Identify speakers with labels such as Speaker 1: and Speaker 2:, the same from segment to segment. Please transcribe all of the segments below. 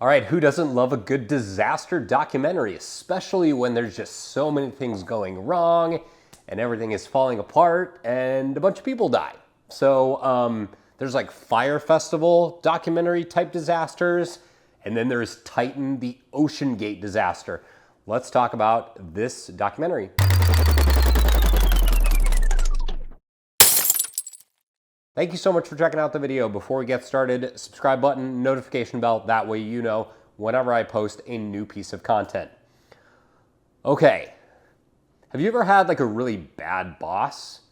Speaker 1: All right, who doesn't love a good disaster documentary, especially when there's just so many things going wrong and everything is falling apart and a bunch of people die? So there's like Fire Festival documentary type disasters, and then there's Titan, the OceanGate disaster. Let's talk about this documentary. Thank you so much for checking out the video. Before we get started, subscribe button, notification bell, that way you know whenever I post a new piece of content. Okay, have you ever had like a really bad boss?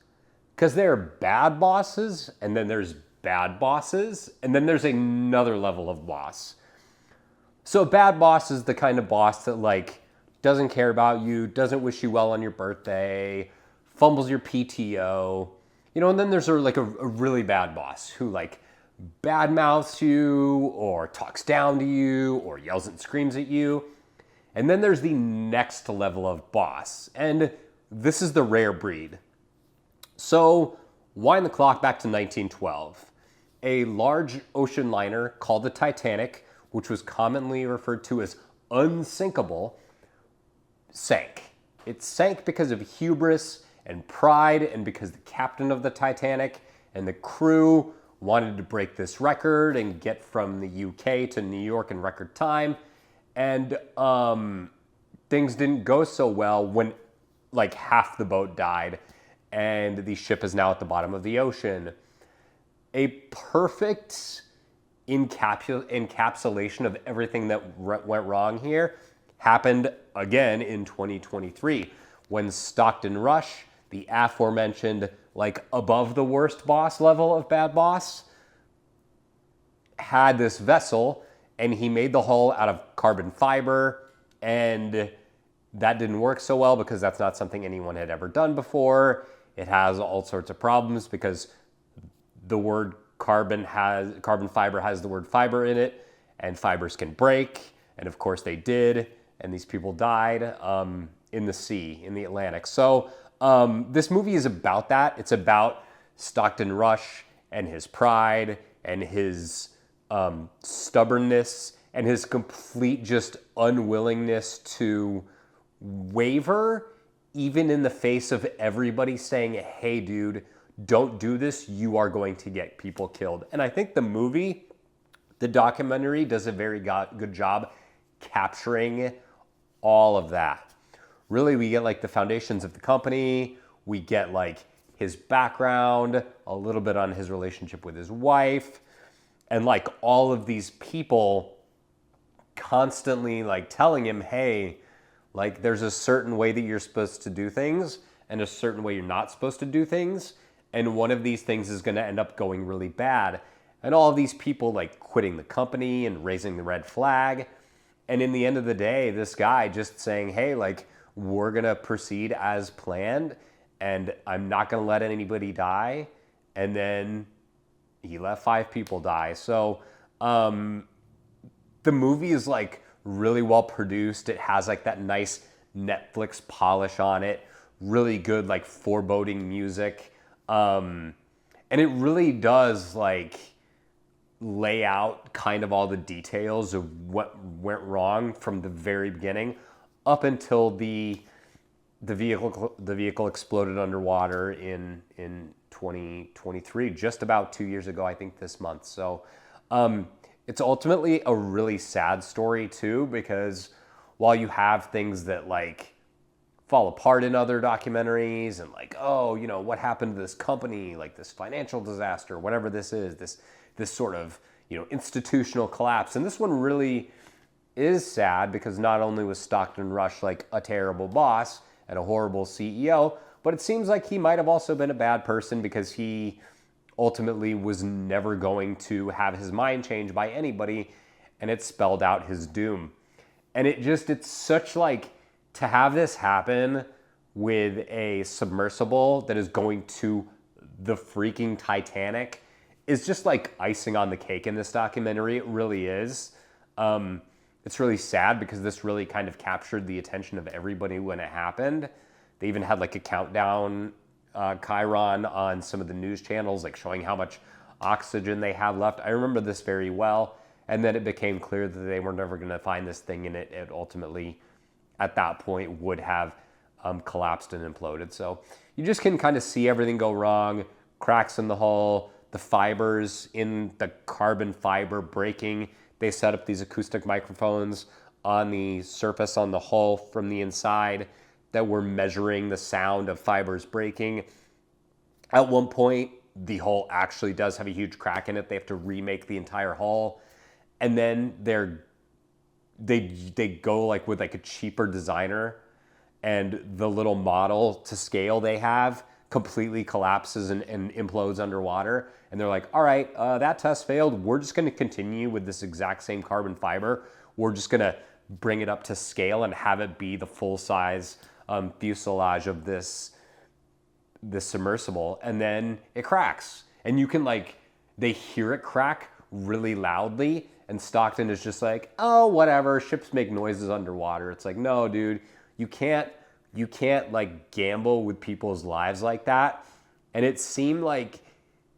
Speaker 1: Because there are bad bosses, and then there's bad bosses, and then there's another level of boss. So a bad boss is the kind of boss that like doesn't care about you, doesn't wish you well on your birthday, fumbles your PTO. You know, and then there's like a really bad boss who like badmouths you or talks down to you or yells and screams at you. And then there's the next level of boss. And this is the rare breed. So wind the clock back to 1912. A large ocean liner called the Titanic, which was commonly referred to as unsinkable, sank. It sank because of hubris and pride, and because the captain of the Titanic and the crew wanted to break this record and get from the UK to New York in record time. And things didn't go so well when like half the boat died and the ship is now at the bottom of the ocean. A perfect encapsulation of everything that went wrong here happened again in 2023 when Stockton Rush, the aforementioned, like above the worst boss level of bad boss, had this vessel, and he made the hull out of carbon fiber, and that didn't work so well because that's not something anyone had ever done before. It has all sorts of problems because the word carbon fiber has the word fiber in it, and fibers can break, and of course they did, and these people died in the sea, in the Atlantic. So this movie is about that. It's about Stockton Rush and his pride and his stubbornness and his complete just unwillingness to waver, even in the face of everybody saying, hey dude, don't do this, you are going to get people killed. And I think the documentary does a very good job capturing all of that. Really, we get like the foundations of the company, we get like his background, a little bit on his relationship with his wife, and like all of these people constantly like telling him, hey, like there's a certain way that you're supposed to do things and a certain way you're not supposed to do things, and one of these things is going to end up going really bad. And all of these people like quitting the company and raising the red flag, and in the end of the day, this guy just saying, hey, like, we're going to proceed as planned, and I'm not going to let anybody die. And then he let 5 people die. So the movie is like really well produced. It has like that nice Netflix polish on it, really good like foreboding music. And it really does like lay out kind of all the details of what went wrong from the very beginning up until the vehicle exploded underwater in 2023, just about 2 years ago, I think this month. So it's ultimately a really sad story too, because while you have things that like fall apart in other documentaries and like, oh, you know, what happened to this company, like this financial disaster, whatever this is, this sort of, you know, institutional collapse. And this one really is sad because not only was Stockton Rush like a terrible boss and a horrible CEO, but it seems like he might have also been a bad person because he ultimately was never going to have his mind changed by anybody, and it spelled out his doom. And it's such like, to have this happen with a submersible that is going to the freaking Titanic is just like icing on the cake in this documentary. It really is. It's really sad because this really kind of captured the attention of everybody when it happened. They even had like a countdown chyron on some of the news channels, like showing how much oxygen they have left. I remember this very well. And then it became clear that they were never going to find this thing, and it ultimately, at that point, would have collapsed and imploded. So you just can kind of see everything go wrong, cracks in the hull, the fibers in the carbon fiber breaking. They set up these acoustic microphones on the surface on the hull from the inside that were measuring the sound of fibers breaking. At one point, the hull actually does have a huge crack in it. They have to remake the entire hull. And then they go like with like a cheaper designer, and the little model to scale they have completely collapses and implodes underwater. And they're like, all right, that test failed. We're just going to continue with this exact same carbon fiber. We're just going to bring it up to scale and have it be the full size fuselage of this submersible. And then it cracks. And you can they hear it crack really loudly. And Stockton is just like, oh, whatever, ships make noises underwater. It's like, no, dude, you can't gamble with people's lives like that. And it seemed like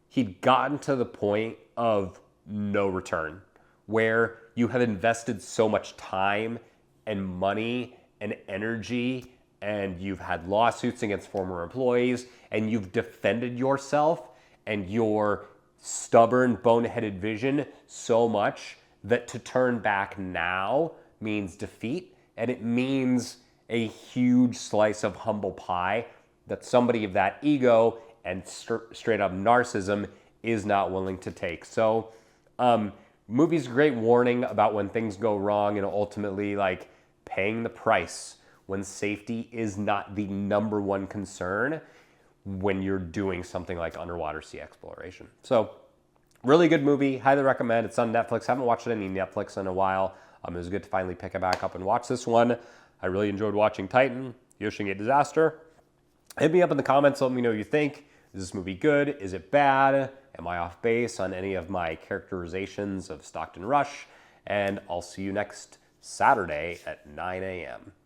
Speaker 1: he'd gotten to the point of no return, where you have invested so much time and money and energy, and you've had lawsuits against former employees, and you've defended yourself and your stubborn, boneheaded vision so much that to turn back now means defeat, and it means a huge slice of humble pie that somebody of that ego and straight up narcissism is not willing to take. So movie's a great warning about when things go wrong, and ultimately paying the price when safety is not the number one concern when you're doing something like underwater sea exploration. So really good movie, highly recommend. It's on Netflix. Haven't watched any Netflix in a while. It was good to finally pick it back up and watch this one. I really enjoyed watching Titan, the OceanGate disaster. Hit me up in the comments, let me know what you think. Is this movie good? Is it bad? Am I off base on any of my characterizations of Stockton Rush? And I'll see you next Saturday at 9 a.m.